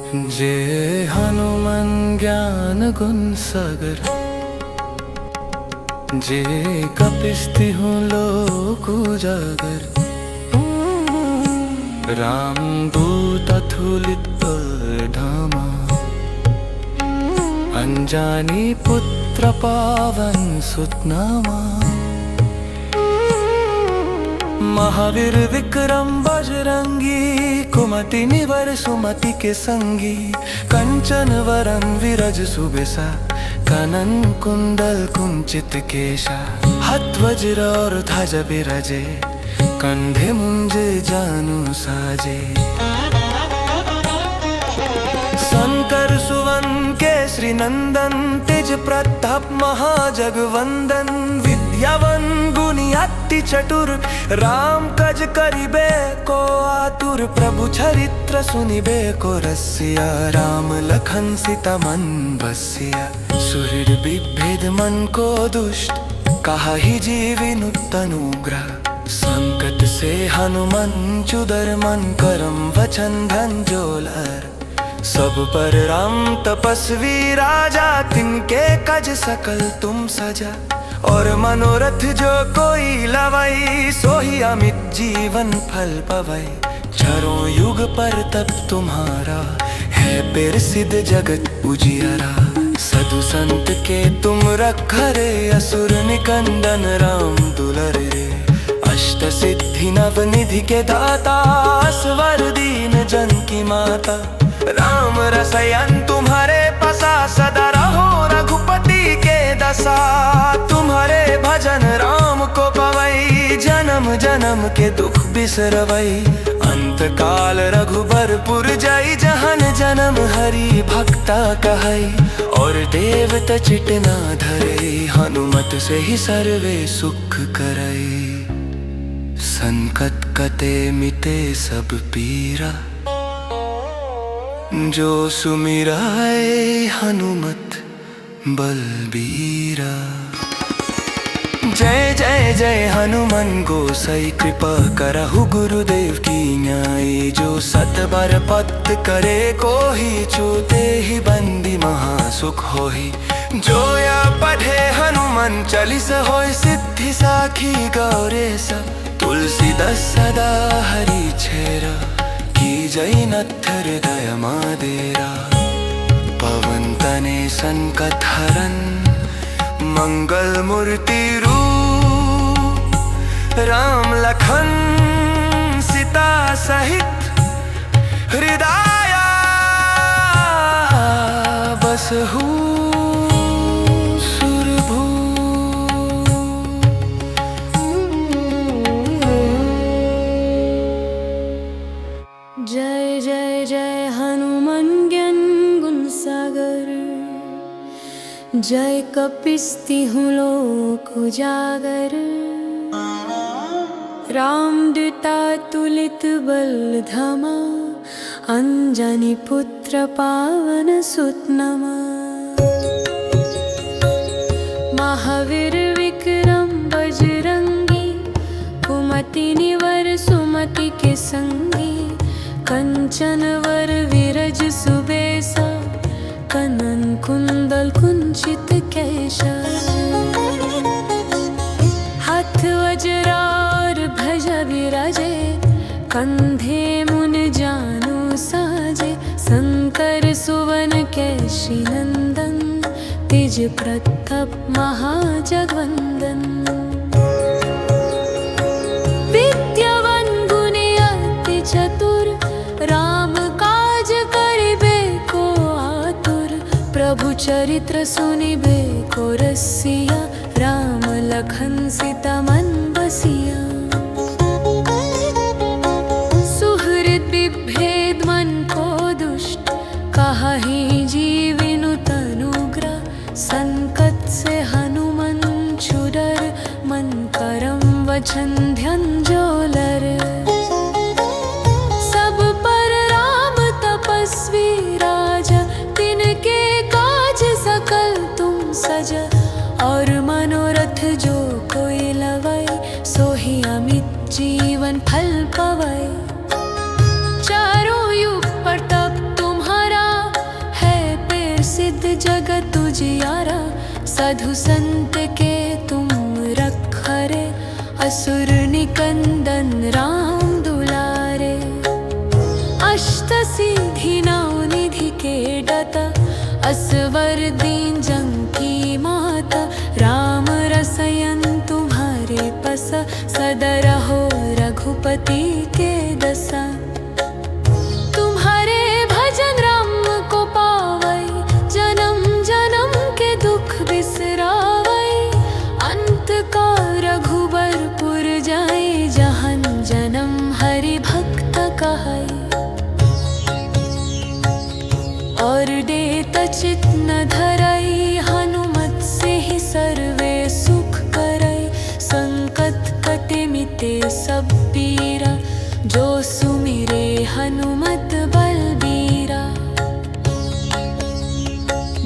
जे हनुमान ज्ञान गुण सागर, जे कपिस्ति हूँ लोक उजागर। राम दूत अतुलित बल धामा, अंजनी पुत्र पावन सुत नामा। महावीर विक्रम बजरंगी, कुमति निवर सुमति के संगी। कंचन वरन विरज सुबेसा, कानन कुंडल कुंचित केशा। हाथ वज्र और ध्वजा बिराजे, कंधे मुंजे जानु साजे। शंकर सुवन केसरी नंदन, तेज प्रताप महाजगवंदन। विद्यावन गुणी अति चतुर, राम काज करिबे को आतुर। प्रभु चरित्र सुनिबे को रसिया, राम लखन सीता मन बसिया। सुहृद विभेद मन को दुष्ट, काहि जीविनु तनुग्रह। संकट से हनुमान चुदर, मन करम वचन धन जोलर। सब पर राम तपस्वी राजा, तिनके काज सकल तुम सजा। और मनोरथ जो कोई लवाई, सोही अमित जीवन फल पवै। चारों युग पर तप तुम्हारा, है प्रसिद्ध जगत उजियारा। साधु संत के तुम रखरे, असुर निकंदन राम दुलरे। अष्ट सिद्धि नव निधि के दाता, असवर दीन जन की माता। राम रसयन तुम्हारे पसा, सदा रहो रघुपति के दशा। तुम्हारे भजन राम को पवई, जन्म जन्म के दुख बिसरवई। अंत काल रघुबरपुर जाई, जहन जन्म हरि भक्ता कहई। और देवता चिटना धरे, हनुमत से ही सर्वे सुख करई। संकट कटे मिटे सब पीरा, जो सुमिराए हनुमत बलबीरा। जय जय जय हनुमान गोसाई, कृपा करहु गुरुदेव की न्याय। जो सत बार पत करे कोहि, चूते ही बंदी महासुख होहि। जो या पढ़े हनुमान चालीस, होय सिद्धि साखी गौरेसा। तुलसीदास सदा हरि छेरा, की जय नत्थर दया मादेरा। पवन तने संकट हरन, मंगल मूर्ति रूप। राम लखन सीता सहित, हृदय बसहु सुरभू। जय जय जय हनुमान ज्ञान गुण सागर, जय कपिस्ति हूँ लोक उजागर। रामदूता तुलित बल धामा, अंजनी पुत्र पावन सुत नामा। महावीर विक्रम बजरंगी, कुमति निवर सुमति के संगी। कंचन वर विरज सुबेसा, कानन कुंडल कुंचित केशा। हाथ वज्र और ध्वजा बिराजे, कंधे मुन जानु साजे। शंकर सुवन केसरी नंदन, तेज प्रताप महाजगवंदन। विद्यावान गुणी अति चतुर, राम काज करिबे को आतुर। प्रभु चरित्र सुनिबे को रसिया, राम लखन सीता मन बसिया। सुहृद विभेद मन को दुष्ट, काहि जीविनु तनुग्रह। संकट से हनुमान छुडर, मन करम वचन ध्यान जोलर। सब पर राम तपस्वी राजा, तिनके काज सकल तुम सजा। और मनोरथ जो कोई लवै, सोही अमित जीवन फल पवै। चारों युग पर तप तुम्हारा, साधु संत के तुम रखरे, असुर निकंदन राम दुलारे। अष्ट सिद्धि नौ निधि के दाता, असवर दीन जंग की माता। राम रसायन तुम्हारे पसा, सदा रहो रघुपति के दशा। तुम्हारे भजन राम को पावै, जन्म जन्म के दुख बिसरावै। अंत का रघुबरपुर जाए, जहन जन्म हरि भक्त कहै। और देत चित न धरई, हनुमत से ही सर्वे सुख करई। संकट कटे मिटे सब पीरा, जो सुमिरे हनुमत बलबीरा।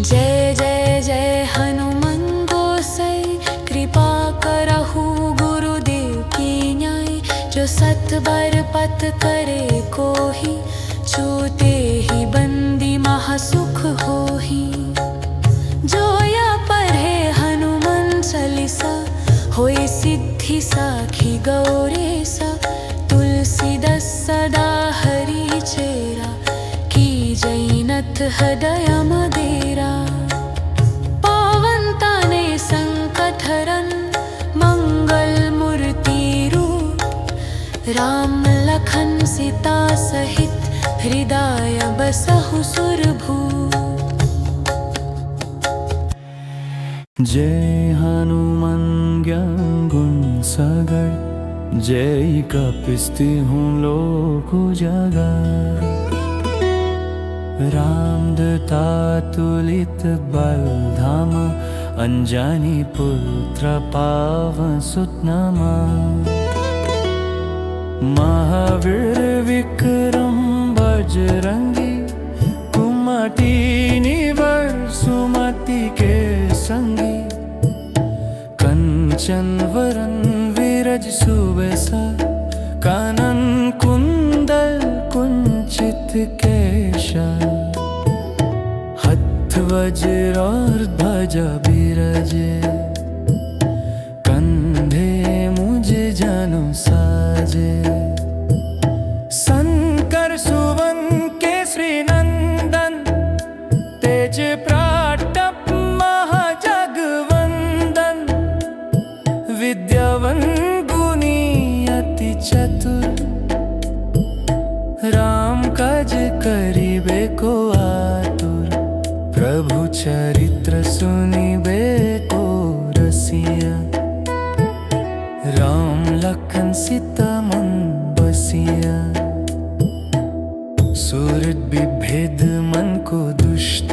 जय जय जय हनुमान गोसाई, कृपा करहु गुरुदेव की न्याय। जो सत बार पथ करे कोहि, छूते ही बंदी महासुख होहि। जो या पढ़े हनुमान चालीसा, होय सिद्धि साखी गौरीसा। तुलसीदास सदा हरि चेरा, की जैनत हृदय मदेरा। पावन ताने संकट हरन, मंगल मूर्ति रूप। राम लखन सीता सहित, हृदय बसहु सुरभूप। जय हनुमान ज्ञान गुण सागर, जय कपिस्ति हूँ लोक उजागर। रामदूता तुलित बल धामा, अंजनी पुत्र पावन सुत नामा। महावीर विक्रम बजरंगी, कुमति निवर सुमति के संगी। कंचन वरन विरज सुबेसा, कानन कुंडल कुंचित केशा। हथ वज्र और ध्वजा बिराजे, कंधे मुझ जनु साजे। शंकर सुवन केसरी नंदन, तेज प्रताप महाजगवंदन। विद्यावान गुणी अति चतुर, राम काज करिबे को आतुर। प्रभु चरित्र सुनिबे को रसिया, राम लखन सीता मन बसिया। सूरत विभेद मन को दुष्ट,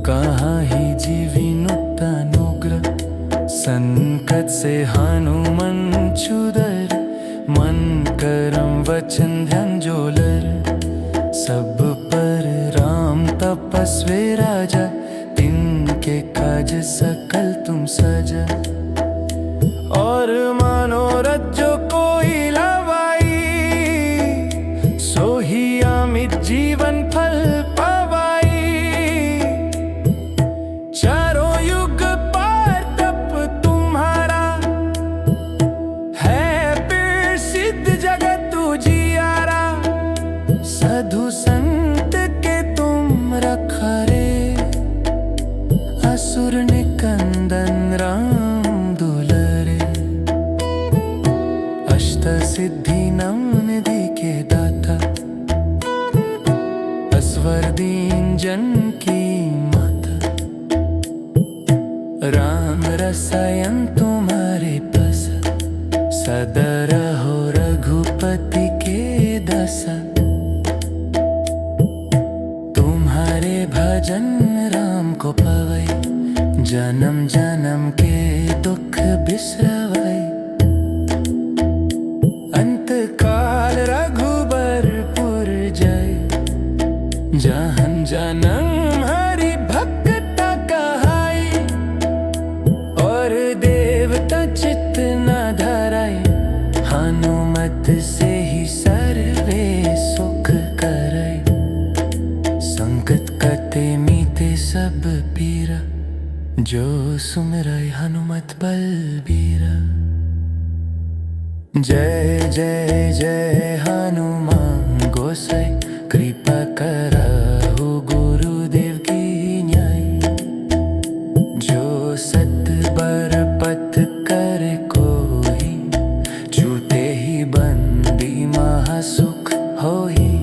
कहाँ ही जीविनुता नुग्र। संकट से हनुमान छुदर, मन करम वचन ध्यान जोलर। सब पर राम तपस्वी राजा, तिनके काज सकल तुम साजा। और मनोरथ जो कोई लावाई, सोही अमित जीवन फल पावाई। चारों युग पार तप तुम्हारा, है प्रसिद्ध जगत उजियारा। साधु संत के तुम रखरे, असुर निकंदन राम दुलारे। अष्ट सिद्धि नौ निधि के दाता, असवर दीन जन की माता। राम रसायन तुम्हारे पास, सदा रहो रघुपति के दशा। तुम्हारे भजन राम को पावै, जन्म जन्म के दुख बिसरावै। अंत काल रघुबरपुर जाय, जहन जन्म हरि भक्त कहाई। और देवता चित्त न धराई, हनुमत से ही सर्वे सुख करई। संकट कटे मीते सब पीरा, जो सुमिरै हनुमत बलबीरा। जय जय जय हनुमान गोसाई, कृपा करहु गुरुदेव की न्याय। जो सत बर पथ करे कोई, छूते ही बंदी महासुख होई।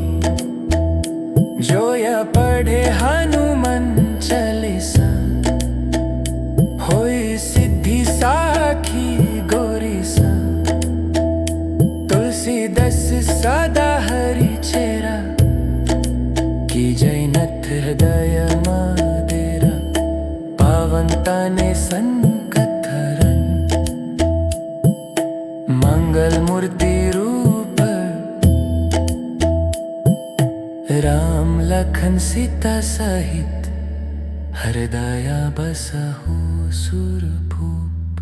जो यह पढ़े हनुमान चालीसा, होई सिद्धि साखी गौरीसा। तुलसीदास सदा हरि चेरा, की जैनथ हृदय मादेरा। पावनता ने संकट हरन, मंगल मूर्ति रूप। राम लखन सीता सहित, हृदय बसहु सुरभूप।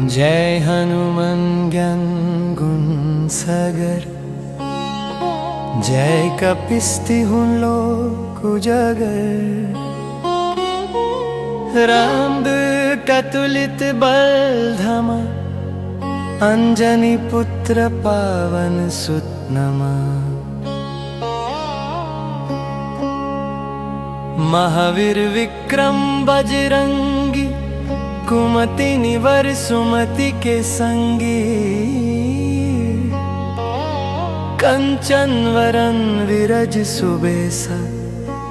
जय हनुमान ज्ञान गुण सागर, जय कपिस्तिहु लोक उजागर। रामदूत अतुलित बल धामा, अंजनी पुत्र पावन सुत नमा। महावीर विक्रम बजरंगी, कुमति निवर सुमति के संगी। कंचन वरन विरज सुबेसा,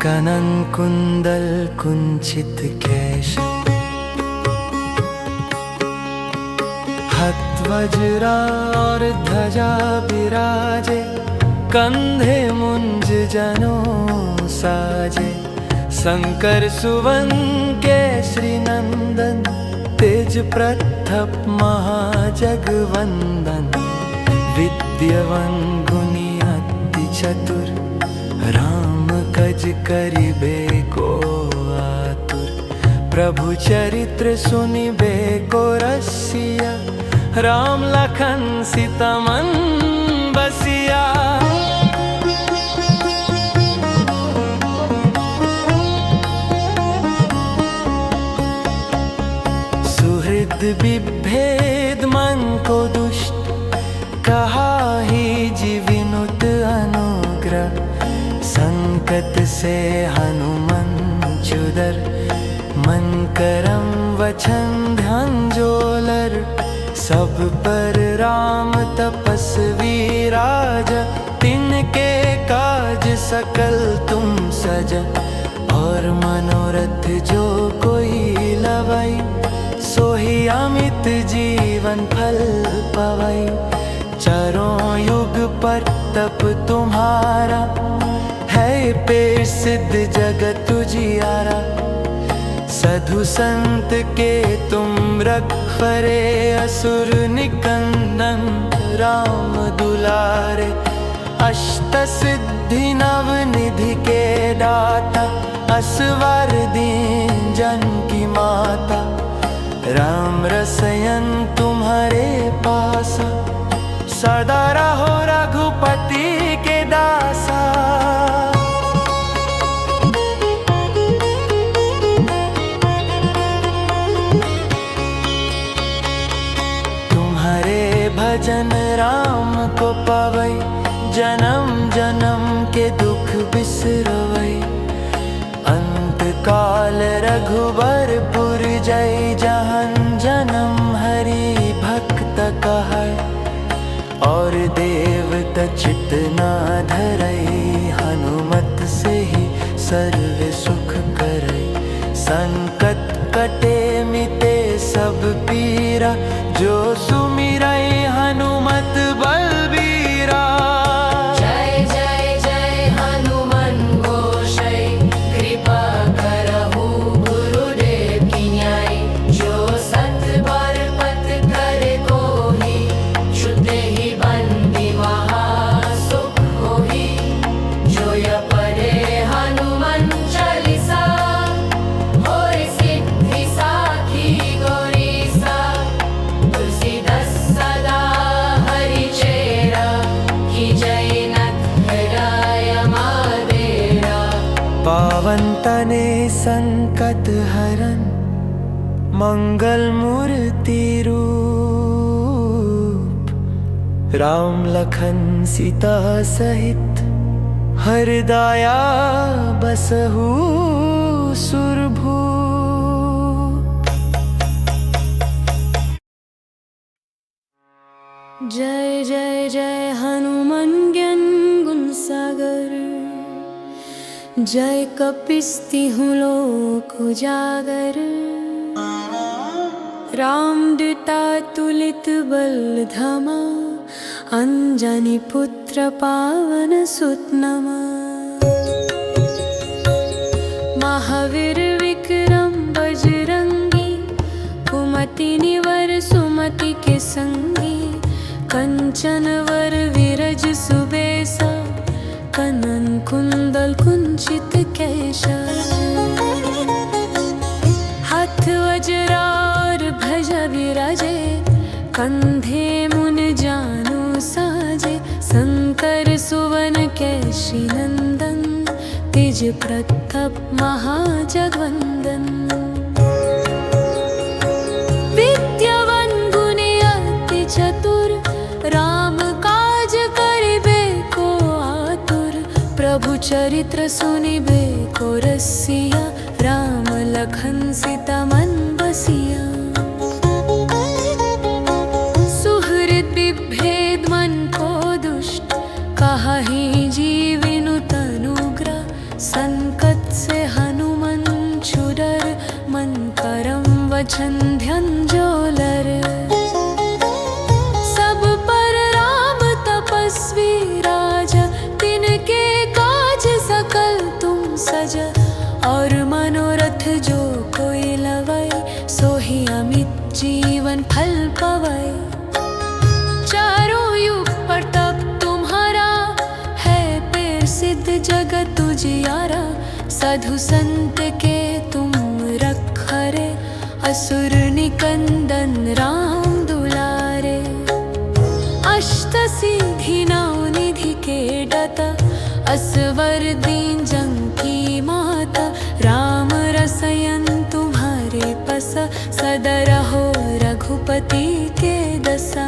कानन कुंडल कुंचित केश। हाथ वज्रा और ध्वजा विराजे, कंधे मुंज जनों साजे। शंकर सुवन केसरी नंदन, तेज प्रताप महाजगवंदन। विद्यावान गुणी अति चतुर, राम कज करिबे को आतुर। प्रभु चरित्र सुनिबे को रसिया, राम लखन सीता मन बसिया। सुहृद विभेद मन को दुष्ट, कहा ही जीविनुत अनुग्रह। संकट से हनुमान छुदर, मन करम वचन ध्यान जोलर। सब पर राम तपस्वी राजा, तिनके काज सकल तुम सजा। और मनोरथ जो कोई लवाई, सोही अमित जीवन फल पवाई। चारों युग पर तप तुम्हारा, है पेश सिद्ध जगत तुझियारा। साधु संत के तुम रखवारे, असुर निकंदन राम दुलारे। अष्ट सिद्धि नव निधि के दाता, असवर दीन जन की माता। राम रसयन तुम्हारे पासा, सदा रहो रघुपति के दासा। तुम्हारे भजन राम को पावै, जन्म जन्म के दुख बिसरवै। अंत काल रघुबरपुर जय, जहन जन्म हरि भक्त कहै। और देवता चित ना धरई, हनुमत से ही सर्व सुख करई। संकट कटे मिटे सब पीरा, जो सुमिरै हनुमत बलबीरा। जय जय जय हनुमान गोसाई, कृपा करहु गुरुदेव की न्याय। जो सत बार पथ करे कोई, छूते ही बंदी महासुख होई। जो यह पढ़े हनुमान चालीसा, होय सिद्धि साखी गौरीसा। पावन तने संकट हरन मंगल मूर्ति रूप राम लखन सीता सहित हृदया बसहु सुरभू। जय जय जय हनुमान ज्ञान गुण सागर, जय कपिस्तिहु लोक उजागर। रामदूता तुलित बल धामा, अंजनी पुत्र पावन सुत नमा। महावीर विक्रम बजरंगी, कुमति निवर सुमति के संगी। कंचन वर विरज सुबेसा, कनन कुंडल कुंचित केशा। हाथ वज्रार ध्वजा विराजे, कंधे मुन जानु साजे। शंकर सुवन केशरी नंदन, तेज प्रताप महाजगवंदन। विद्यावान गुणी अति चतुर, राम काज करिबे को आतुर। प्रभु चरित्र सुनिबे को रसिया, राम लखन सीता मन बसिया। सुहृद विभेद मन को दुष्ट, काहै जीविनु तनुग्रह। संकट से हनुमान छुडर, मन करम वचन ध्यान जो लर। सब पर राम तपस्वी राजा, तिनके काज सकल तुम सजा। और मनोरथ जो कोई लवै, सोहि अमित जीवन फल पवै। चारों युग प्रताप तुम्हारा, है प्रसिद्ध जगत उजियारा। साधु संत के तुम रखरे, असुर निकंदन राम दुलारे। अष्ट सिद्धि नौ निधि के दाता, असवर दीन जग की माता। राम रसायन तुम्हारे पसा, सदा रहो रघुपति के दसा।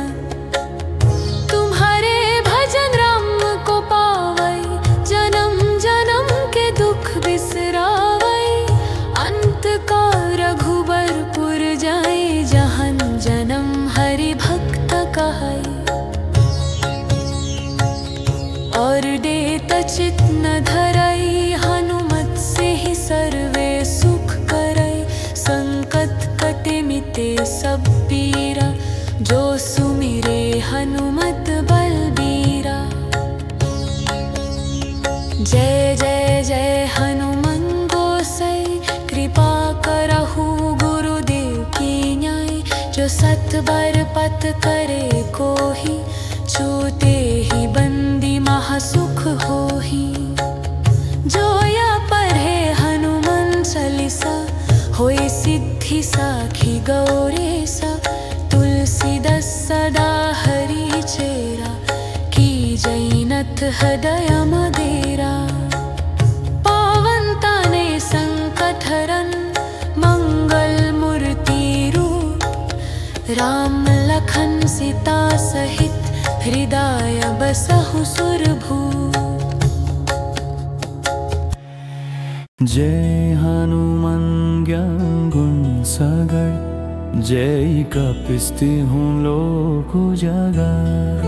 तुम्हारे भजन राम को पावै, जन्म जन्म के दुख बिसरावै। अंत का रघुबरपुर जाय, जहन जन्म हरि भक्त कहै। और देत चित न धरै, हनुमत से ही सर्वे सुख करै। संकट कटे मिटे सब पीरा, जो सुमिरे हनुमत बलबीरा। जय जय जय हनुमान गोसाई, कृपा करहु गुरुदेव की न्याय। जो सत बार पथ करे कोहि, छूते ही बंदी महासुख होहि। जो या पढ़े हनुमान चालीसा, होय सिद्धि साखी गौरीसा। तुलसीदास सदा हरि चेरा, की जैनथ हृदय मदेरा। पावन तने संकट हरन, मंगल मूर्ति रूप। राम लखन सीता सहित, हृदय बसहु सुरभू। जय हनुमान ज्ञान गुण सागर, जय कपिस्तिहु लोक उजागर।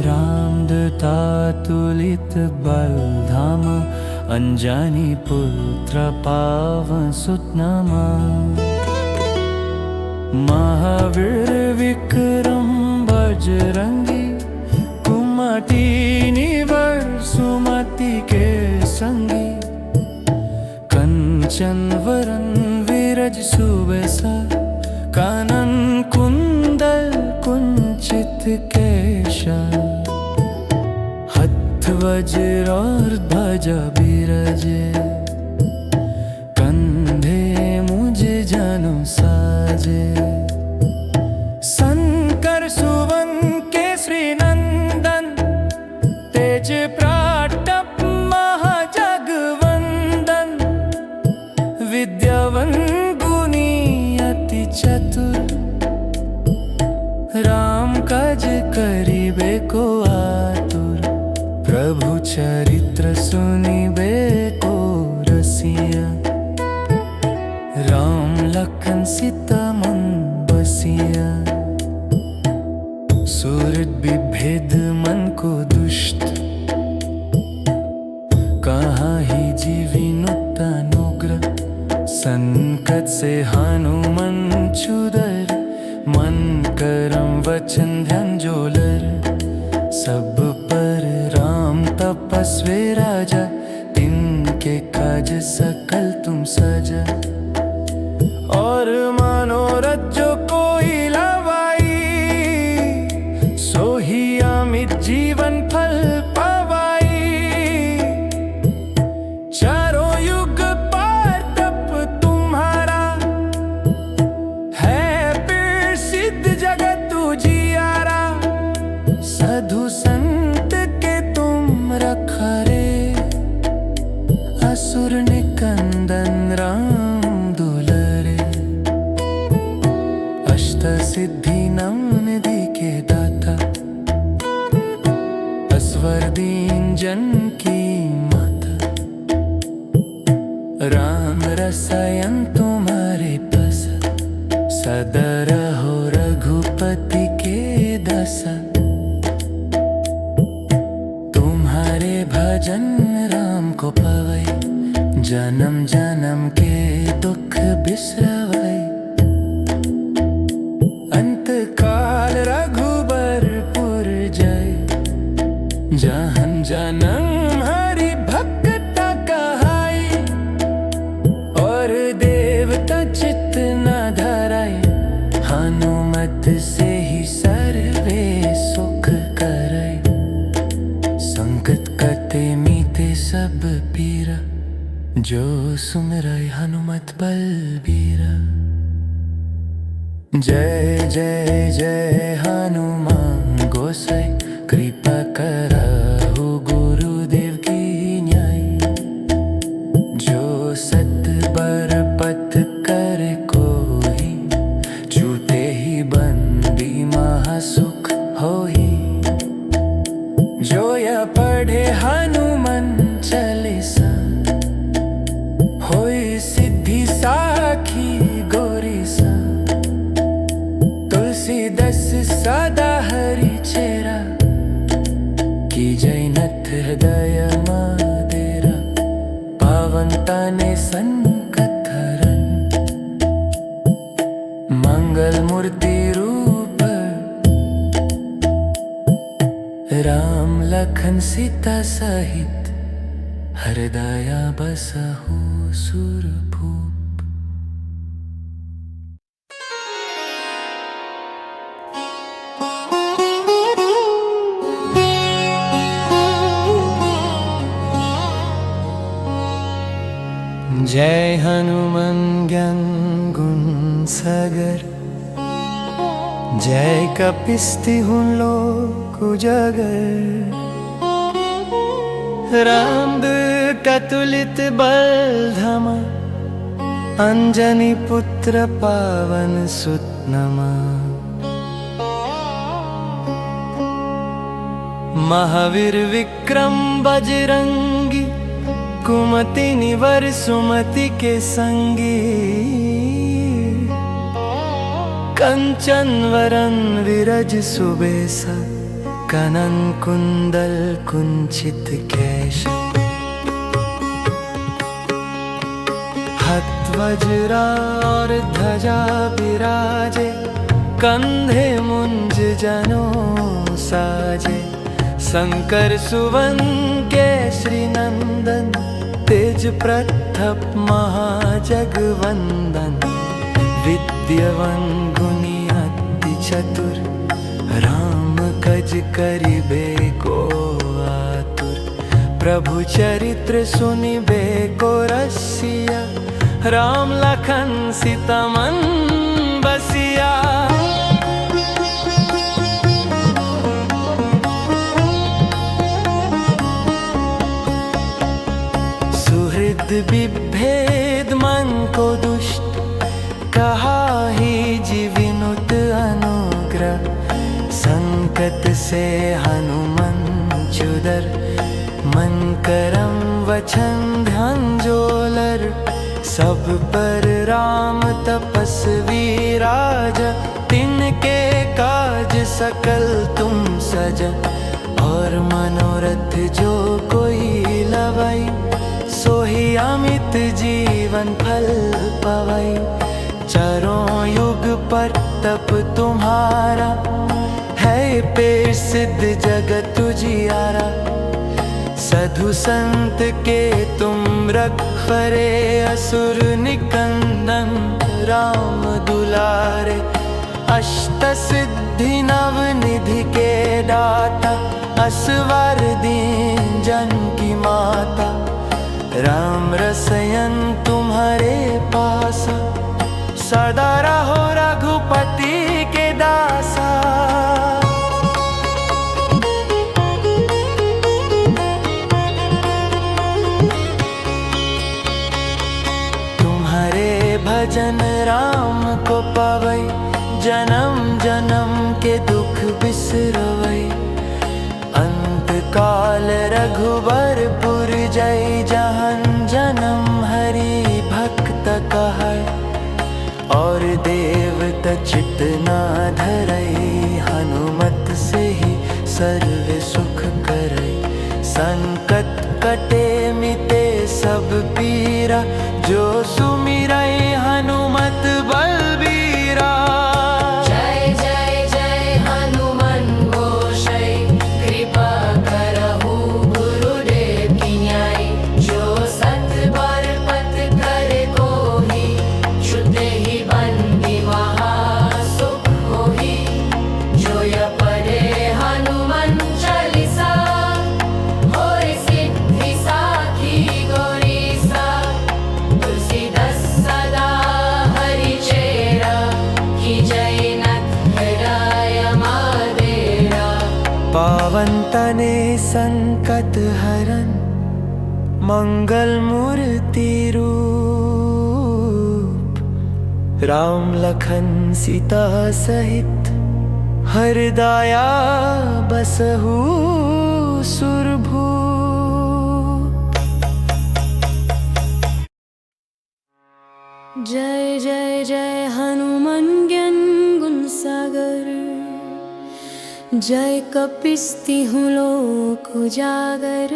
रामदूता तुलित बल धामा, अंजनी पुत्र पावन सुत नमा। महावीर विक्रम बजरंगी, कुमति निवर सुमति के संगी। कंचन वरन विरज सुबेसा, कानन कुंडल कुंचित केशा। हथ वज्र और ध्वजा बिराजे, कंधे मुझ जानु साजे। शंकर सुवन केशरी नंदन, तेज प्रताप महाजगवंदन। सुनिबे को रसिया राम लखन सीता मन बसिया सूरत विभेद मन को दुष्ट कहाँ ही जीविनुता नुग्र संकट से हनुमन छुदर मन करम वचन ध्यान जोलर सब पर राम तपस्वी राजा तिनके काज सकल तुम सजा और मनोरथ जो कोई लवाई सोही अमित जीवन फल पवाई चारों युग पार तप तुम्हारा है पीर सिद्ध जगत उजियारा साधु संत के तुम रखरे असुर निकंदन राम दुलरे अष्ट सिद्धि नव निधि के दाता असवर दीन जन की माता राम रसायन तुम्हारे पास सदा रहो रघुपति के दासा तुम्हारे भजन राम को पावै जन्म जन्म के दुख बिसरवै अंत काल रघुबरपुर जय जहन जन्म हरि भक्त कहाई और देवता चित्त न धराई हनुमत से ही सर्वे सुख करे संकट कटे मीते सब पीरा जो सुमिरै हनुमत बलबीरा जय जय जय हनुमान गोसाई कृपा करहु गुरुदेव की न्याय जो सत बर पथ कर कोई छूटे ही बंदी महासुख होई जो यह पढ़े हनुमान चालीसा होई सिद्धि साखी गोरीसा तुलसीदास सदा हरि चेरा की जैनत हृदय मादेरा पावन तने संकट हरन मंगल मूर्ति रूप राम लखन सीता सहित हृदय बसहु सुरभूप। जय हनुमान ज्ञान गुण सागर जय कपिस्ति हुन लोक उजागर राम कतुलित बल धामा अंजनी पुत्र पावन सुत नमा महावीर विक्रम बजरंगी कुमति निवर सुमति के संगी कंचन वरन विरज सुबेसा कनन कुंदल कुंचित केश हत वज्रा और ध्वजा विराजे कंधे मुंज जनों साजे शंकर सुवन केसरी नंदन तेज प्रताप महाजगवंदन विद्यावान गुणी अति चतुर राम कज करिबे को आतुर प्रभु चरित्र सुनिबे को रसिया राम लखन सीता मन बसिया सुहृद विभेद मन को दुष्ट कहा ही जीविनुत अनुग्रह संकट से हनुमान छुदर मन करम वचन ध्यान जोलर, सब पर राम तपस्वी राज, तिनके काज सकल तुम सज, और मनोरथ जो कोई लवई, सोही अमित जीवन फल पवई। चारों युग पर तप तुम्हारा, है पे सिद्ध जगत उजियारा। साधु संत के तुम रखरे, असुर निकंदन राम दुलारे। अष्ट सिद्धि नव निधि के दाता, असवर दीन जन की माता। राम रसयन तुम्हारे पासा, सदा रहो रघुपति के दासा। तुम्हारे भजन राम को पावै, जन्म जन्म के दुख बिसरवै। अंत काल रघुबरपुर जय, जहन जन्म हरि भक्त कहै। और देवता चित न धरई, हनुमत से ही सर्व सुख करई। संकट कटे मिटे सब पीरा, जो सुमिरै हनुमत बलबीरा। जय जय जय हनुमान गोसाई, कृपा करहु गुरुदेव की न्याय। जो सत बार पथ करे कोहि, छूटे ही बंदी महासुख होहि। जो य पढ़े हनुमान चालीसा, होय सिद्धि साखी गौरीसा। तुलसीदास सदा हरिचेरा, की जय नत हृदय मादेरा। पावन तने संकट हरन, मंगल मूर्ति रूप। राम लखन सीता सहित, हृदया बसहु सुरभूप। जय जय जय हनुमान ज्ञान गुण सागर, जय कपिस्तिहु लोक उजागर।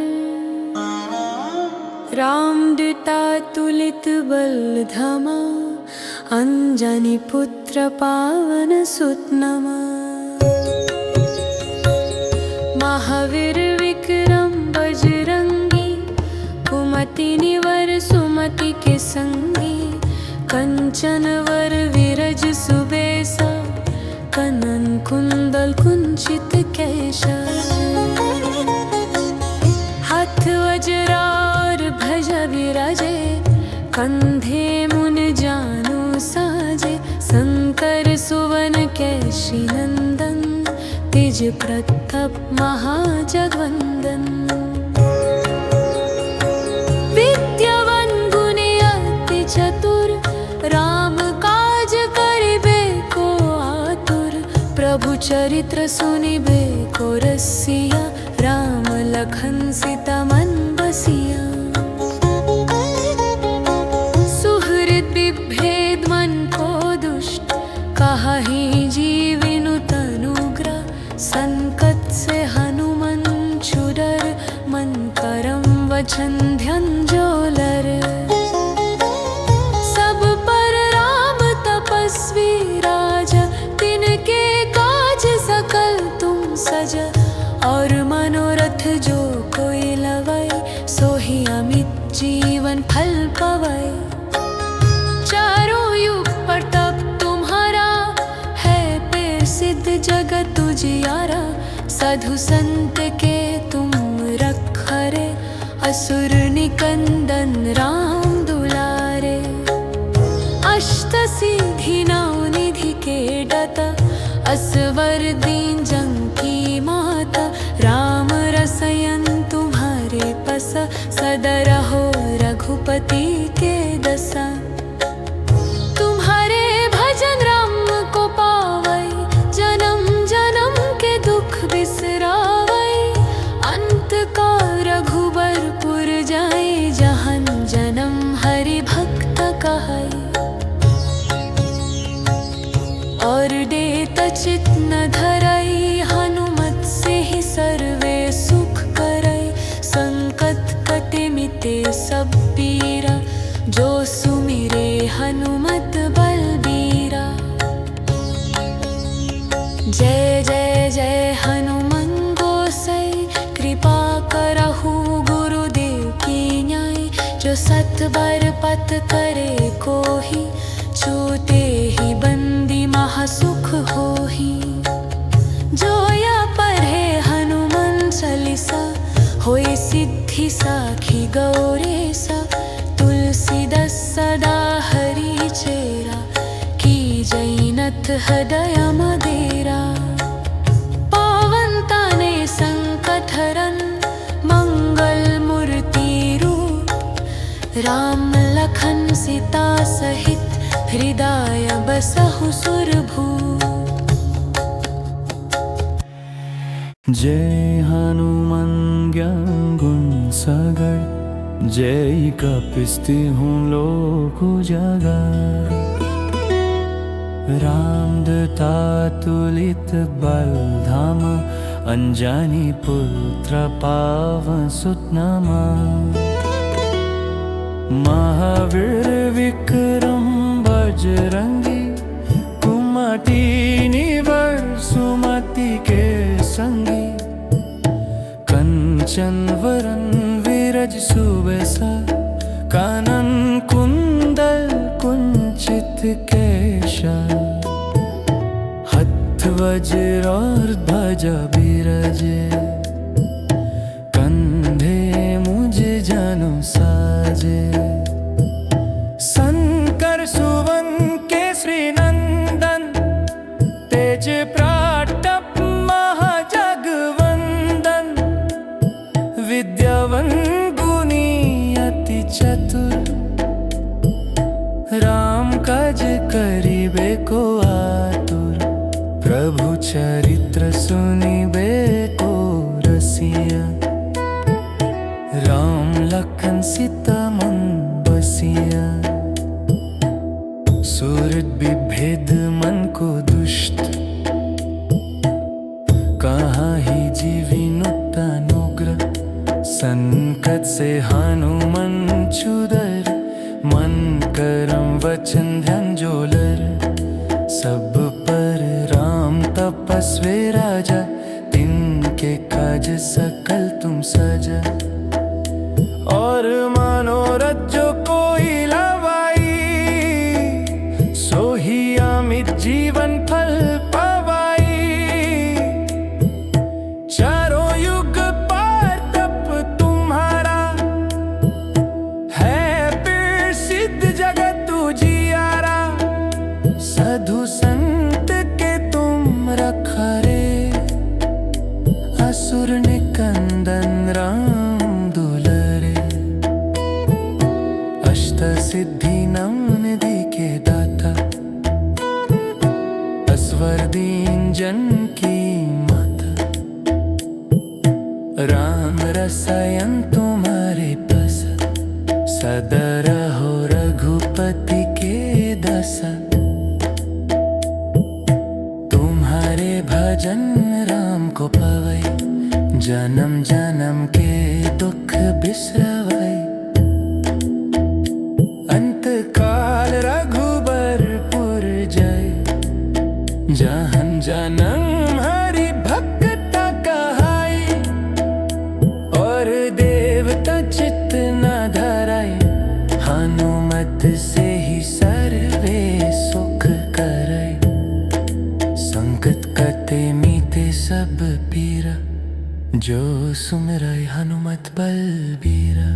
रामदूता तुलित बल धामा, अंजनी पुत्र पावन सुत नमा। महावीर विक्रम बजरंगी, कुमति निवर सुमति के संगी। कंचन वर विरज सुबेसा, कनन कुंडल कुंचित केशा। हाथ वज्र और ध्वजा विराजे, कंधे मुन जानु साजे। शंकर सुवन केशरी नंदन, तेज प्रताप महाजगवंदन। विद्यावान गुणी अति चतुर, राम काज करिबे को आतुर। प्रभु चरित्र सुनिबे को रसिया, राम लखन सीता मन बसिया। सुहृद विभेद मन को दुष्ट, कहाहि जीविनु तनुग्रह। संकट से हनुमान छुडर, मन करम वचन ध्यान जोलर। सब पर राम तपस्वी राजा, तिनके काज सकल तुम सज। और मनोरथ जो कोई लवै, सोही अमित जीवन फल पवै। चारों युग पर तप तुम्हारा, है पे सिद्ध जगत उजियारा। साधु संत के तुम रखरे, असुर निकंदन राम दुलारे। अष्ट सिद्धि नौ निधि के दाता, असवर दीन जन की माता। राम रसयन तुम्हारे पसा, सदा रहो रघुपति के दसा। तुम्हारे भजन राम को पावै, जन्म जन्म के दुख बिसरावै। अंत का रघुबरपुर जाए, सब पीरा, जो सुमिरे हनुमत बलबीरा। जय जय जय हनुमान गोसाई, कृपा करहु गुरुदेव की न्याय। जो सत बर पथ करे कोहि, छूते ही बंदी महासुख होहि। जो या पढ़े हनुमान चालीसा, होय सिद्धि साखी गौरीसा। तुलसीदास सदा हरि चेरा, की जैनथ हृदय मदेरा। पावन तनय संकट हरन, मंगल मूर्ति रूप। राम लखन सीता सहित, हृदय बसहु सुरभूप। जय हनुमान ज्ञान गुण सागर, जय कपिस्ति हूँ लोक उजागर। रामदूता तुलित बल धामा, अंजनी पुत्र पावन सुत नामा। महावीर विक्रम बजरंगी, कुमति निवर सुमति के संगी। कंचन वरन विरज सुबेसा, कानन कुंडल कुंचित केशा। हथ वज्र और ध्वजा बिराजे, कंधे मुझ जनु साजे। शंकर सुवन केसरी नंदन, तेज प्रताप महाजगवंदन। विद्यावान गुणी अति चतुर, राम काज करिबे को आतुर। प्रभु चरित्र सुनिबे को रसिया, राम लखन सीता मन बसिया। सूरत विभेद मन को दुष्ट, कहाँ ही जीविनुता नुग्र। संकट से हनुमान छुदर, मन करम वचन ध्यान जोलर। सब पर राम तपस्वी राजा, तिनके काज सकल तुम साजा। और मनोरथ जो कोई लावाई, सोही अमित जीवन फल पावाई। चारों युग पार तप तुम्हारा, है प्रसिद्ध जगत उजियारा। साधु संत के तुम रखरे, असुर निकंदन राम दुलारे। अष्ट सिद्धि नव निधि के दाता, असवर दीन जन की माता। राम रसायन तुम्हारे पास, सदा रहो रघुपति के दासा। तुम्हारे भजन राम को पावै, जन्म जन्म के दुख बिसरावै। अंत काल रघुबरपुर जय, जहन जन्म हरि भक्त कहाई। और देवता चित्त न धराई, हनुमत से ही सर्वे सुख कराई। संकट कटे मीते सब पीरा, जो सुमिरै हनुमत बलबीरा।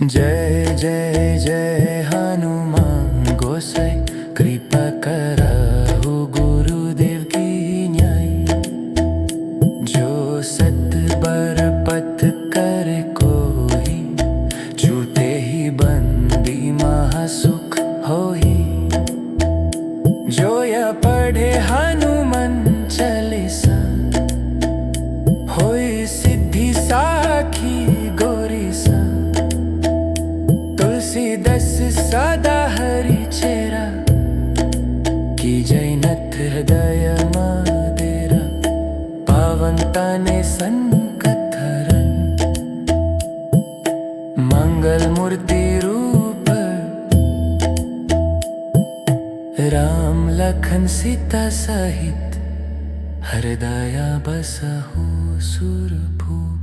जय जय जय हनुमान गोसाई, कृपा करहु गुरुदेव की न्याय। जो सत बर पथ करे कोहि, छूते ही बंदी महासुख होहि। जो या पढ़े हनुमान चालीसा, होय सिद्धि साखी गौरीसा। तुलसीदास सदा हरि चेरा, की जैनथ हृदय मदेरा। पावन तनय संकट हरन, मंगल मूर्ति रूप राम लखन सीता सहित हृदय बसहु सुरभूप।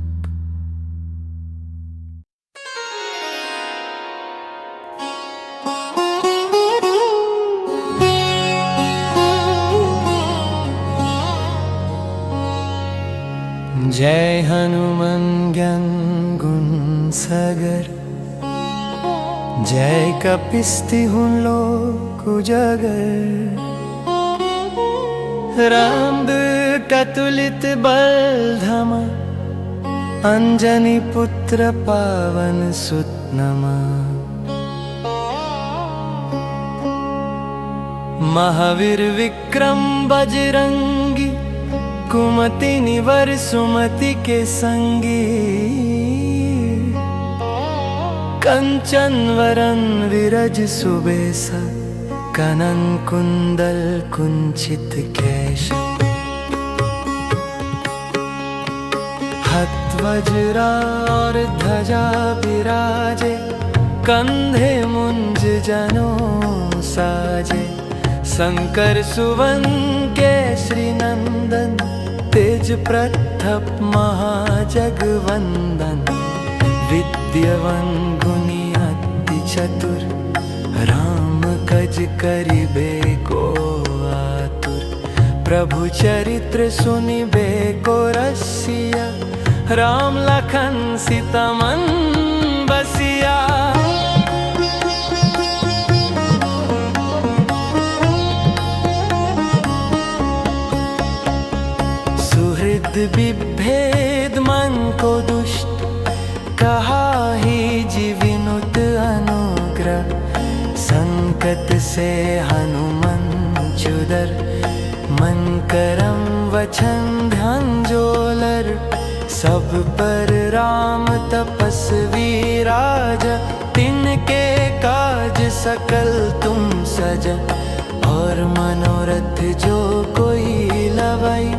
जय हनुमान ज्ञान गुण सागर, जय कपिस्तिहु लोक उजागर। रामदूत अतुलित बल धामा, अंजनी पुत्र पावन सुत नमा। महावीर विक्रम बजरंगी, कुमति निवर सुमति के संगी। कंचन वरन विरज सुबेसा, कानन कुंडल कुंचित केश। हाथ वज्रा और ध्वजा विराजे, कंधे मुंज जनेऊ साजे। शंकर सुवन केसरी नंदन, तेज प्रताप महाजगवंदन। विद्यावान गुणी अति चतुर, राम काज करिबे को आतुर। प्रभु चरित्र सुनिबे को रसिया, राम लखन सीता मन बसिया। सुहृद विभेद मन को दुष्ट, कहा ही जीविनुत अनुग्रह। संकट से हनुमान छुडर, मन करम वचन ध्यान जोलर। सब पर राम तपस्वी राजा, तिनके काज सकल तुम सजा। और मनोरथ जो कोई लवाई,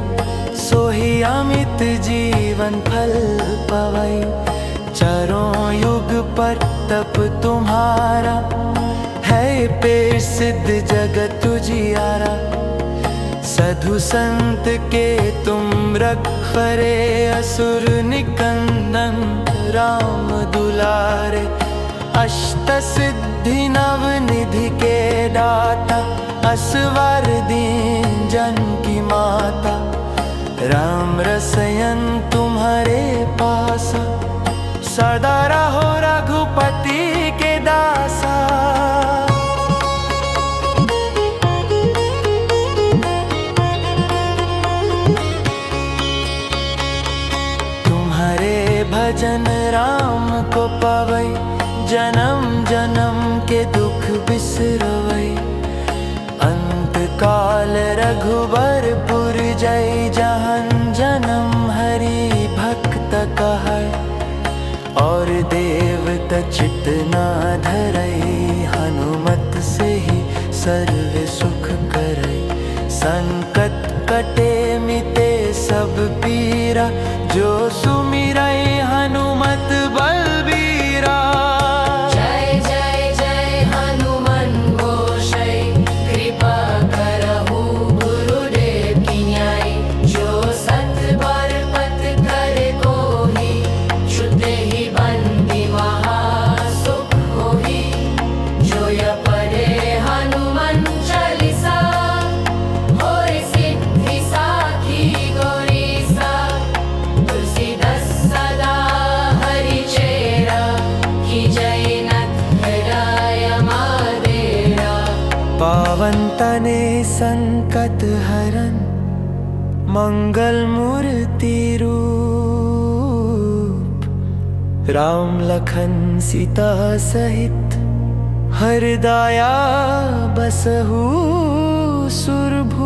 सोही अमित जीवन फल पावई। चारों युग पर तप तुम्हारा, है पेर सिद्ध जगत उजियारा। साधु संत के तुम रखवारे, असुर निकंदन राम दुलारे। अष्ट सिद्धि नव निधि के दाता, असवर दीन जन की माता। राम रसयन तुम्हारे पासा, सदा रहो रघुपति के दासा। तुम्हारे भजन राम को पावई, जन्म जन्म के दुख बिसरवई। अंत काल रघुबरपुर जय, जहन जन्म हरि भक्त कहै। और देवता चित ना धरई, हनुमत से ही सर्व सुख करई। संकट कटे मिटे सब पीरा, जो सुमिरई हनुमत बलबीरा। जय जय जय हनुमान गोसाई, कृपा करहु गुरुदेव की न्याय। जो सत बार पथ करे कोहि, छुटे ही बंदी महासुख होहि। जो य पढ़े हनुमान चालीसा, होय सिद्धि साखी गौरीसा। तुलसीदास सदा हरिचेरा, की जय नत हृदय मादेरा। पावन तने संकट हरन, मंगल मूर्ति रूप। राम लखन सीता सहित, हृदय बसहु सुरभूप।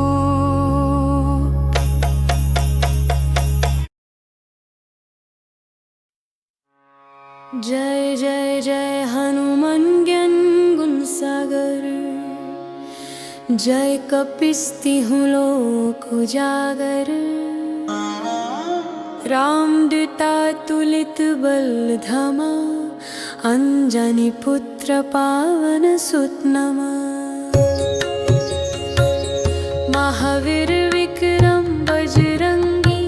जय जय जय हनुमान ज्ञान गुण सागर, जय कपिस्तिहु लोक उजागर। रामदूत अतुलित बल धामा, अंजनी पुत्र पावन सुत नमः। महावीर विक्रम बजरंगी,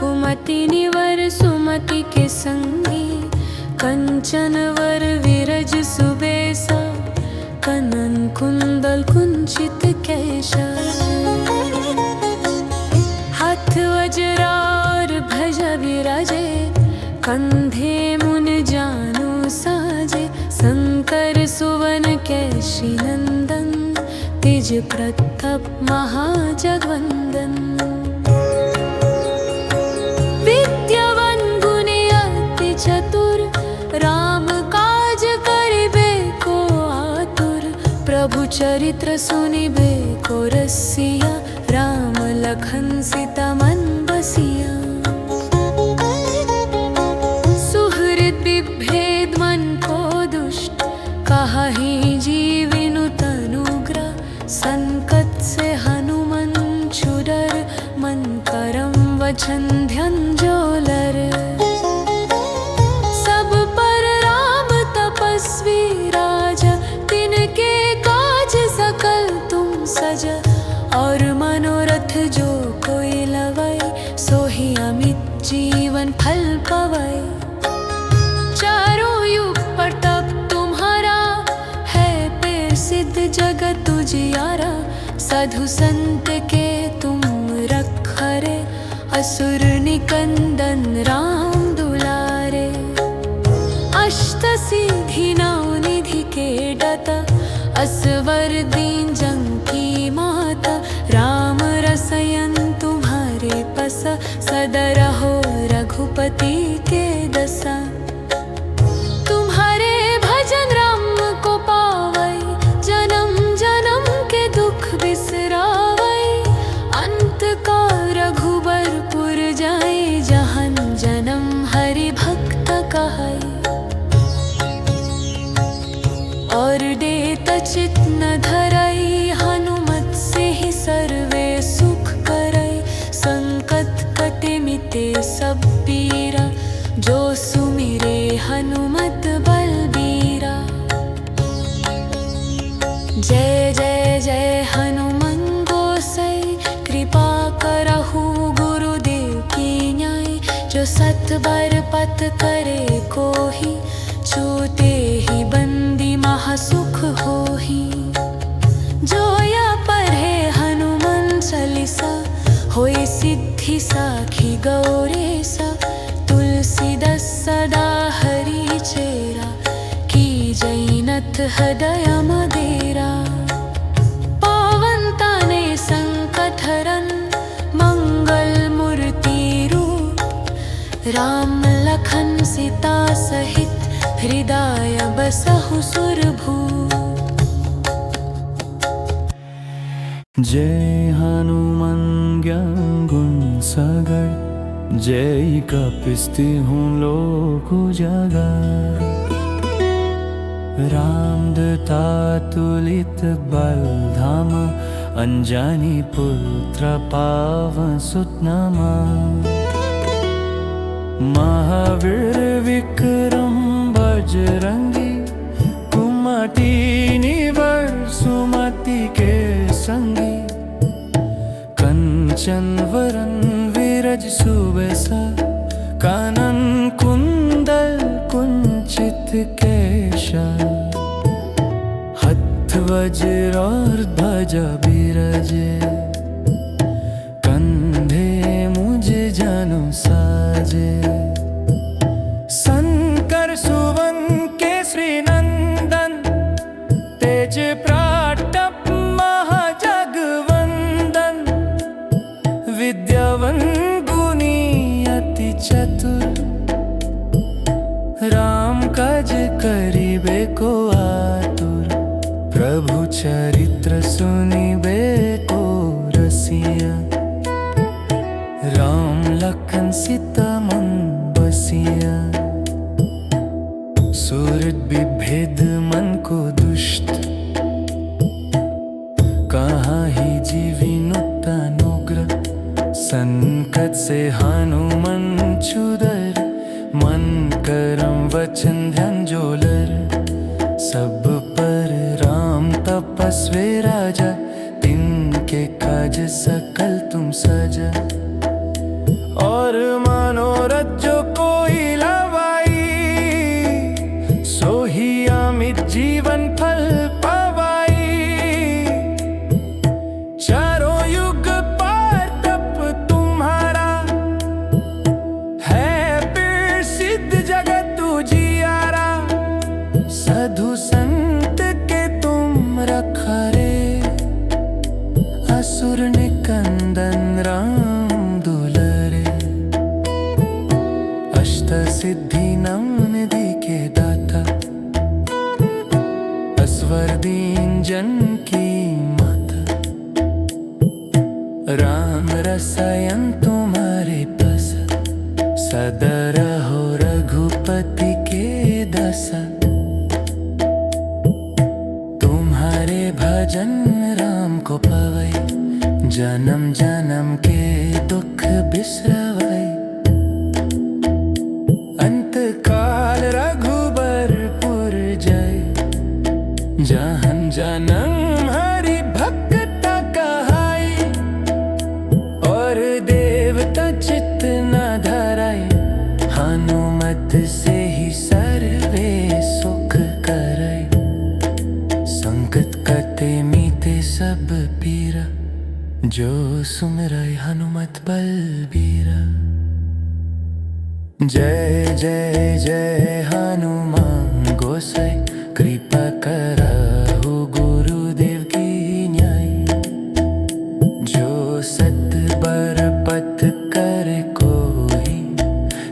कुमति निवर सुमति के संगी। कंचन वर विरज सुबेसा, कनन कुंडल कुंचित केशा। हाथ वज्रा और ध्वजा विराजे, कंधे मुन जानु साजे। शंकर सुवन केशी नंदन, तेज प्रताप महाजगवंदन। विद्यावान गुणी अति चतुर, राम काज करिबे को आतुर। प्रभु चरित्र सुनिबे को रसिया, राम लखन सीता मन बसिया। सुहृद विभेद मन को दुष्ट, कहाहि जीविनु तनुग्रह। संकट से हनुमान छुडर, मन करम वचन ध्यान जोलर। सब पर राम तपस्वी राजा, तिनके काज सकल तुम सजा। और मनोरथ जो कोई लवै, सोहि अमित जीवन फल पवै। चारों युग प्रताप तुम्हारा, है प्रसिद्ध जगत उजियारा। साधु संत के तुम रखरे, असुर निकंदन राम दुलारे। अष्ट सिद्धि नौ निधि के दाता, असवर दीन जग की माता। राम रसायन तुम्हारे पसा, सदा रहो रघुपति के दशा। तुम्हारे भजन राम को पावै, जन्म जन्म के दुख बिसरावै। अंत का रघुबरपुर जाए, जहन जन्म हरि भक्त कहै। और देत चित न धरई, हनुमत से ही सर्वे सुख करई। संकट कटे मिटे सब पीरा, जो सुमिरे हनुमत बलबीरा। जय जय जय हनुमान गोसाई, कृपा करहु गुरुदेव की न्याय। जो सत बार पथ करे कोहि, छूते ही बंदी महासुख होहि। जो या पढ़े हनुमान चालीसा, होय सिद्धि साखी गौरीसा। तुलसीदास सदा हरि चेरा, की जैनत हृदय मदेरा। पावन ताने संकट हरन, मंगल मूर्ति रूप। राम लखन सीता सहित, हृदय बसहु सुरभूप। जय हनुमान ज्ञान गुण सागर, जय कपिस्ति हूँ लोक उजागर। रामदूता तुलित बल धामा, अंजनी पुत्र पावन सुत नमः। महावीर विक्रम बजरंगी, कुमति निवर सुमति के संगी। कंचन वरन विरज सुबेसा, कानन कुंडल कुंचित केशा। हथ वज्र और ध्वजा विराजे, कंधे मुझ जानु साजे। शंकर सुवन केसरी नंदन, तेज प्रताप महाजगवंदन। विद्यावान गुणी अति चतुर, राम काज करिबे को आतुर। प्रभु चरित्र सुनिबे को रसिया, राम लखन सीता मन बसिया। सुहृद विभेद मन को दुष्ट, कहाहि जीविनु तनुग्रह। संकट से हनुमान छुडर, मन करम वचन ध्यान जोलर सब पर राम तपस्वी राजा तिनके काज सकल तुम सजा और मनोरथ जो कोई लवाई सोही अमित जीवन फल पावाई चारों युग पार तप तुम्हारा है प्रसिद्ध जगत उजियारा साधु संत के तुम रखरे असुर निकंदन राम दुलरे अष्ट सिद्धि नव निधि के दाता असवर दीन जन की माता राम रसायन तुम्हारे पास सदा रहो रघुपति के दशा तुम्हारे भजन राम को पावै जन्म जन्म के दुख बिसरवै अंत काल रघुबरपुर जय जहन जन्म हरि भक्त कहाई और देवता चित्त न धराई हनुमत से ही सर्वे सुख कराई संकट कटे मीते सब पीरा जो सुमिरै हनुमत बलबीरा जय जय जय हनुमान गोसाई कृपा करहु गुरुदेव की न्याय जो सत बर पथ करे कोई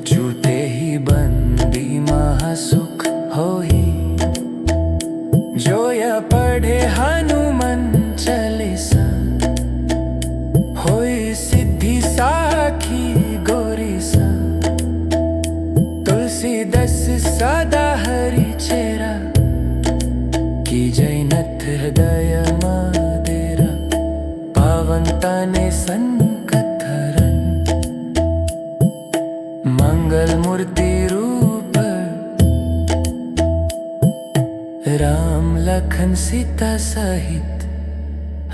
छूटे ही बंदी महासुख होई जो यह पढ़े हनुमान चालीसा होई सिद्धि साखी गौरीसा तुलसीदास सदा हरि चेरा की जैनथ हृदय मादेरा पावन तने संकट हरन मंगल मूर्ति रूप राम लखन सीता सहित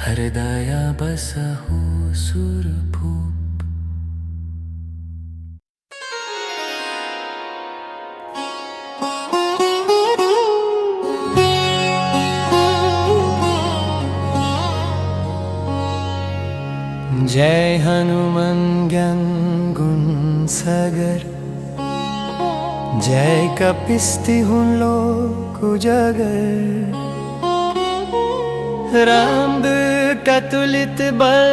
हृदय बसहु सुरभूप। जय हनुमान ज्ञान गुण सागर जय कपिस्ति हुँ लोक उजागर राम दूत अतुलित बल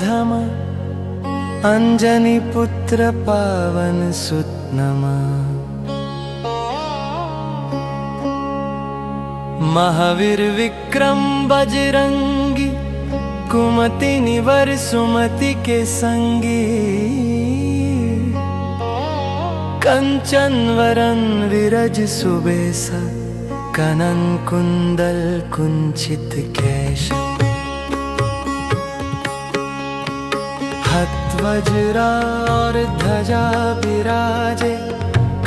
धामा अंजनी पुत्र पावन सुत नमा महावीर विक्रम बजरंगी कुमति निवर सुमति के संगी कंचन वरन विरज सुबेसा कनन कुंदल कुंचित केश हत वज्रा और ध्वजा विराजे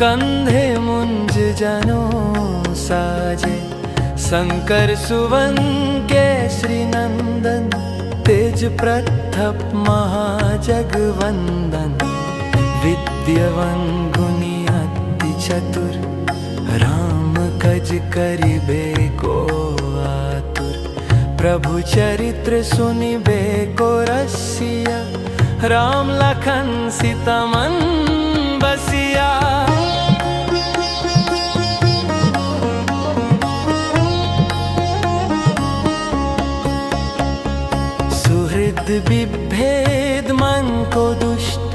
कंधे मुंज जनों साजे शंकर सुवन केसरी नंदन तेज प्रताप महाजगवंदन विद्यावान गुणी अति चतुर राम कज करिबे को आतुर प्रभु चरित्र सुनिबे को रसिया राम लखन सीता मन बसिया सुहृद विभेद मन को दुष्ट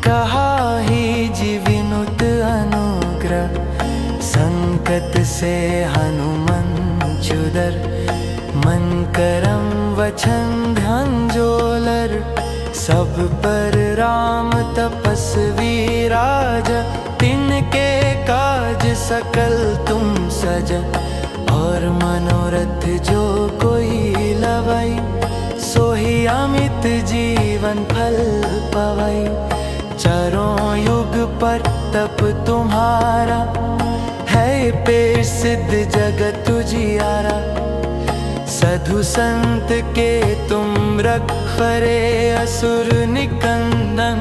कहा ही जीविनुत अनुग्रह संकट से हनुमान चुदर मन करम वचन ध्यान जोलर सब पर राम तपस्वी राजा तिनके काज सकल तुम सजा और मनोरथ जो कोई लवाई सोही अमित जीवन फल पवाई चारों युग पर तप तुम्हारा है पे सिद्ध जगत उजियारा। साधु संत के तुम रखरे असुर निकंदन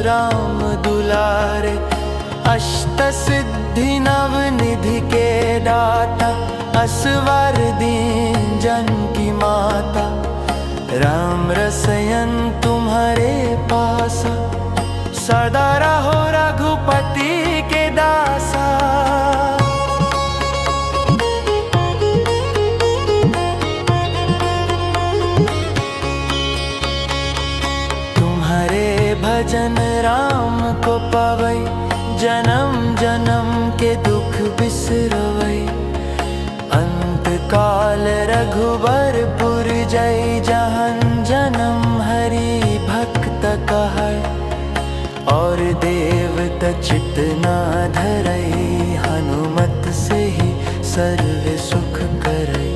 राम दुलारे। अष्ट सिद्धि नव निधि के दाता असवर दीन जन की माता। राम रसयन तुम्हारे पासा सदा रहो रघुपति के दासा। तुम्हारे भजन राम को पावै जन्म जन्म के दुख बिसरवै। अंत काल रघुबरपुर जय जहन जन्म हरि भक्त कहै। और देवत चित ना धरई हनुमत से ही सर्व सुख करई।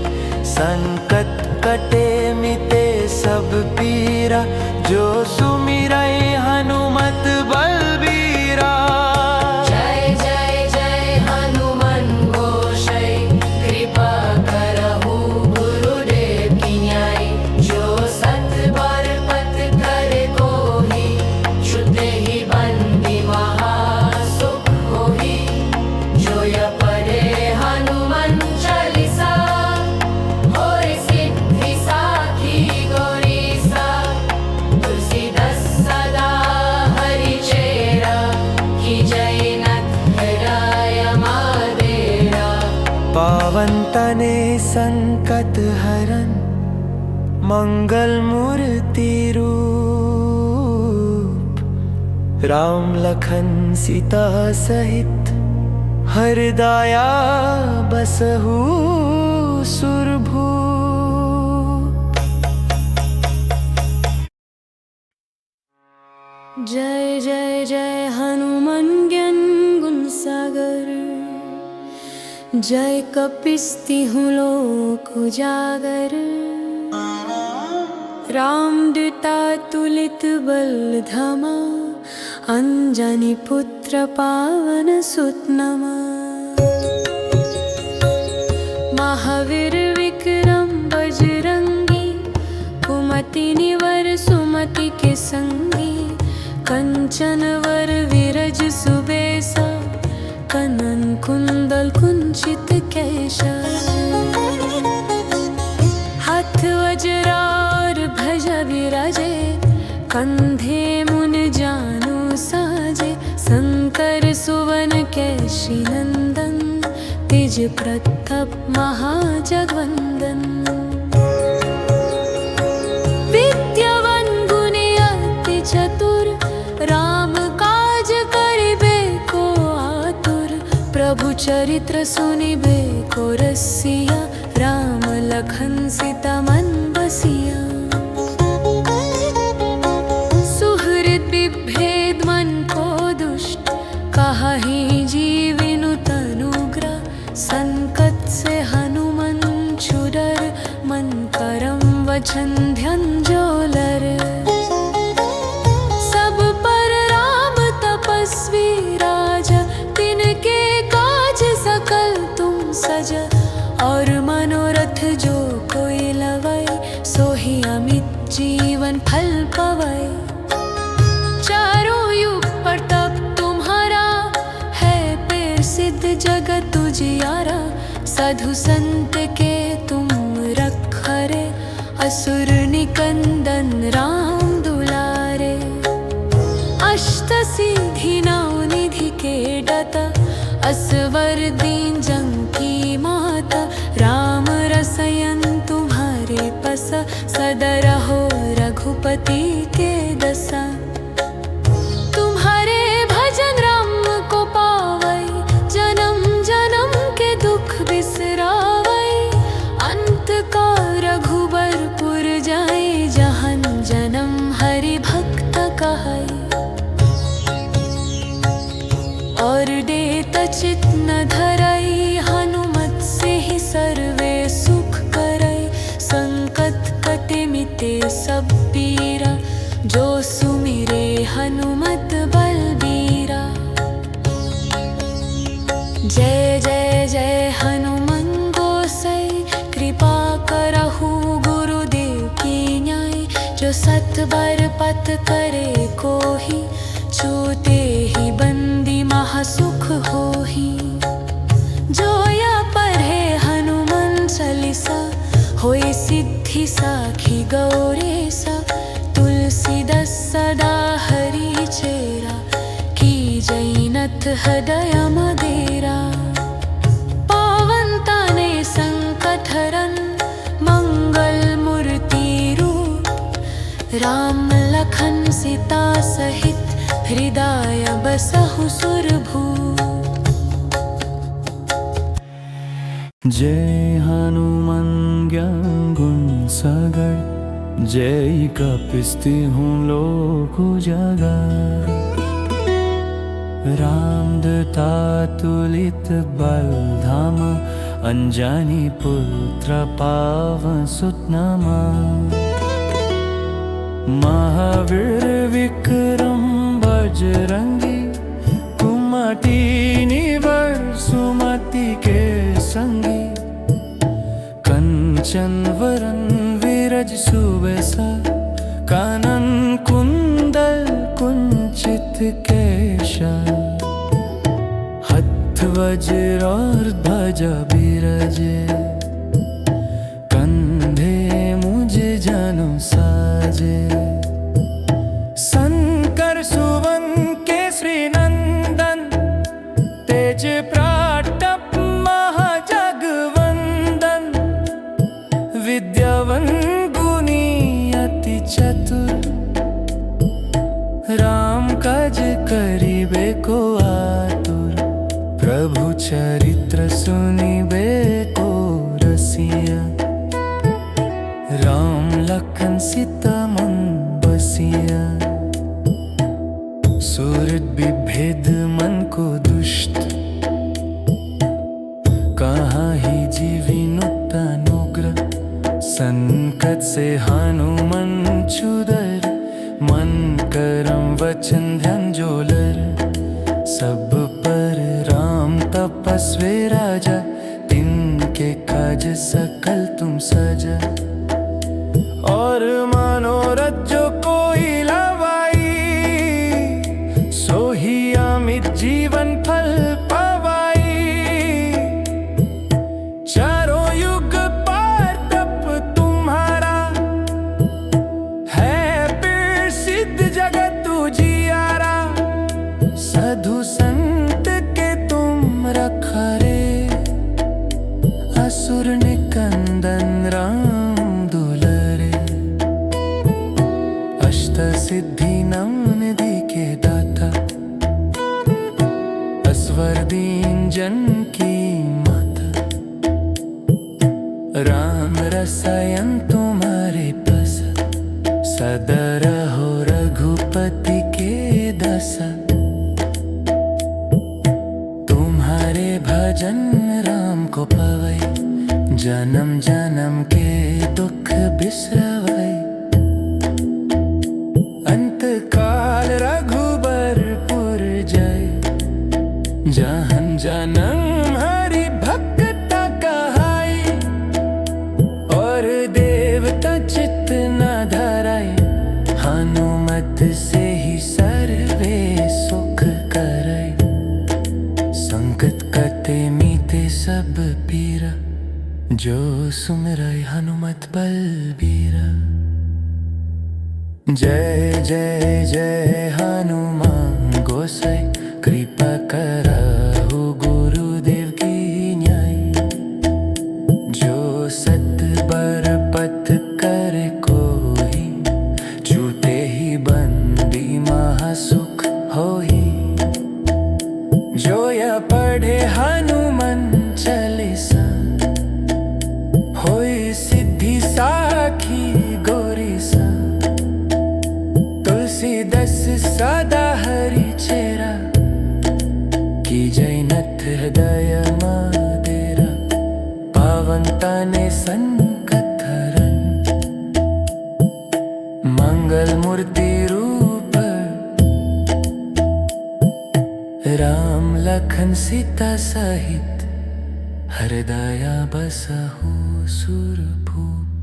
संकट कटे मिटे सब पीरा जो सुमिरै हनुमत बलबीरा। जय जय जय हनुमान गोसाई कृपा करहु गुरुदेव की न्याय। जो सत बार पथ करे कोहि छुटे ही बंदी महा सुख होहि। जो य पढ़े हनुमान चालीसा होय सिद्धि साखी गौरीसा। तुलसीदास सदा हरि चेरा की जय नथ हृदय मादेरा। पावन तने संकट हरन मंगल मूर्ति रूप। राम लखन सीता सहित हृदया बसहु सुरभूप। जय जय जय हनुमान ज्ञान गुण सागर। जय कपिस्तिहु लोक उजागर। रामदूता तुलित बल धामा। अंजनी पुत्र पावन सुत नमा। महावीर विक्रम बजरंगी। कुमति निवर सुमति के संगी। कंचन वर विरज सुबेसा। कनन कुंडल कुंचित केशा। हाथ वज्र और ध्वजा विराजे। कंधे मुन जानु साजे। शंकर सुवन केशी नंदन। तेज प्रताप महाजगवंदन। विद्यावान गुणी अति चतुर। राम काज करिबे को आतुर। प्रभु चरित्र सुनिबे को रसिया। राम लखन सीता मन बसिया। सुहृद विभेद मन को दुष्ट। कहाहि जीविनु तनुग्रह। संकट से हनुमान छुडर। मन करम वचन ध्यान जोलर। सब पर राम तपस्वी राजा। तिनके काज सकल तुम सजा। और मनोरथ जो कोई लवै। सोहि अमित जीवन फल पवै। चारों युग प्रताप तुम्हारा है पे सिद्ध जगत उजियारा। साधु संत के तुम रखरे असुर निकंदन राम दुलारे। अष्ट सिद्धि नव निधि के दाता असवर दीन जन की माता। राम रसयन तुम्हारे पसा सदा रहो रघुपति के दसा। तुम्हारे भजन राम को पावै जन्म जन्म के दुख बिसरावै। अंत का रघुबरपुर जाय जहन जन्म हरि भक्त कहै। और देत चित न धरई हनुमत से ही सर्वे सुख करई। संकट कटे मिटे सब पीरा जो सुमिरे हनुमत बलबीरा। पथ बर पथ करे कोही, छूते ही बंदी महासुख होही। जोया पढ़े हनुमान चालीसा, होए सिद्धि साखी गौरेसा। तुलसीदास सदा हरि चेरा, की जैनथ हृदय मदेरा। पावन ताने संकट हरन, मंगल मूर्ति रूप। राम लखन सीता सहित, हृदय बसहु सुरभूप। जय हनुमान ज्ञान गुण सागर, जय कपिस्ति हूँ लोक उजागर। रामदूता तुलित बल धाम, अंजनी पुत्र पावन सुत नामा। महावीर विक्रम बजरंगी, कुमति निवर सुमति के संगी। कंचन वरन विरज सुबेसा, कानन कुंडल कुंचित केशा। हथ वज्र और ध्वजा बिराजे, कंधे मुझ जनु साजे। शंकर सुवन केसरी नंदन, तेज प्रताप महाजगवंदन। विद्यावान गुणी अति चतुर, राम काज करिबे को आतुर। प्रभु चरित्र सुनिबे को रसिया, राम लखन सीता मन बसिया। सूरत विभेद मन को दुष्ट, कहाँ ही जीविनुता नुग्र। संकट से हनुमान छुदर, मन करम वचन ध्यान जोलर। सब पर राम तपस्वी राजा, तिनके काज सकल तुम सजा। और मनोरथ जो कोई लावाई, सोही अमित जीवन फल पावाई। चारों युग पार तप तुम्हारा, है प्रसिद्ध जगत उजियारा। साधु संत के तुम रखरे, असुर निकंदन राम दुलारे। अष्ट सिद्धि नव निधि के दाता, असवर दीन जन की माता। राम रसायन तुम्हारे पास, सदा रहो रघुपति के दासा। तुम्हारे भजन राम को पावै, जन्म जन्म के दुख बिसरावै। अंत काल रघुबरपुर जाय, जहन जन्म हरि भक्त कहाई। और देवता चित्त न धराई, हनुमत से ही सर्वे सुख कराई। संकट कटे मीते सब पीरा, जो सुमिरै हनुमत बलबीरा। जय जय जय हनुमान गोसाई, कृपा करहु गुरुदेव की न्याय। जो सत बर पथ करे कोही, छूटे ही बंदी महासुख होही। जो या पढ़े हनुमान चालीसा, होए सिद्धि साखी गौरीसा। तुलसीदास सदा हरि चेरा, की जैनथ हृदय मदेरा। पावन ताने संकट हरन, मंगल मूर्ति रूप। राम लखन सीता सहित, हृदय बसहु सुरभूप।